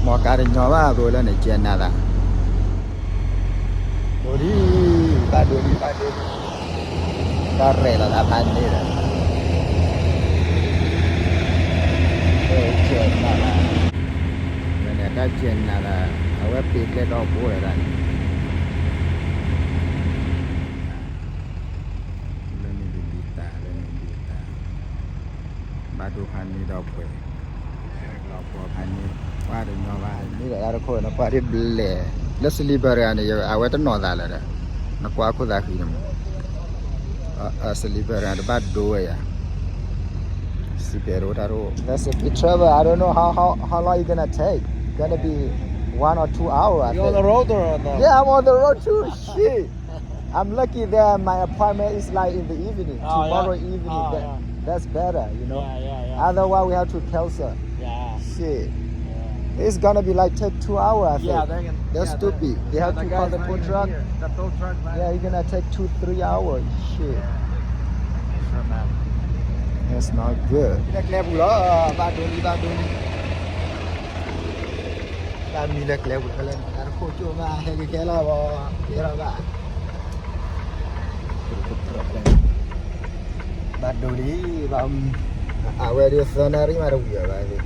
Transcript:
mò cá thì nhỏ ba rồi lên để chèn nada đồ đi ba đồ đi ba rẻ là đã pan đi rồi chèn nada bên này cái chèn nada ở web page cái đó bố rồi đây lên đi ta ba đồ pan đi đâu vậyเราพอพันนี้ว่าถึงนอว่านี่แหละเราคนนักว่าที่เบลแล้วสลีเบอร์เนี่ยเอาไว้ตั้งนอนได้เลยนะนักว่าคนได้คือยังสลีเบอร์เนี่ยบ้านด้วยอ่ะสลีเบอร์เรา That's a bit trouble I don't know how long you gonna take gonna be 1 or 2 hours You on the road or no? Yeah I'm on the road too shit I'm lucky that my appointment is like in the evening tomorrow evening that's better you know otherwise we have to cancel shit it's gonna be like take 2 hours I think that's stupid they have to call the food truck yeah you're gonna take 2-3 hours shit that's not good cái lẹp đó ba đôi ba mi lẹp lẹp cái lên ăn khô chua mà hay cái là bò cái là ba đôi đi ba à về đi sana ri mà đâu vậy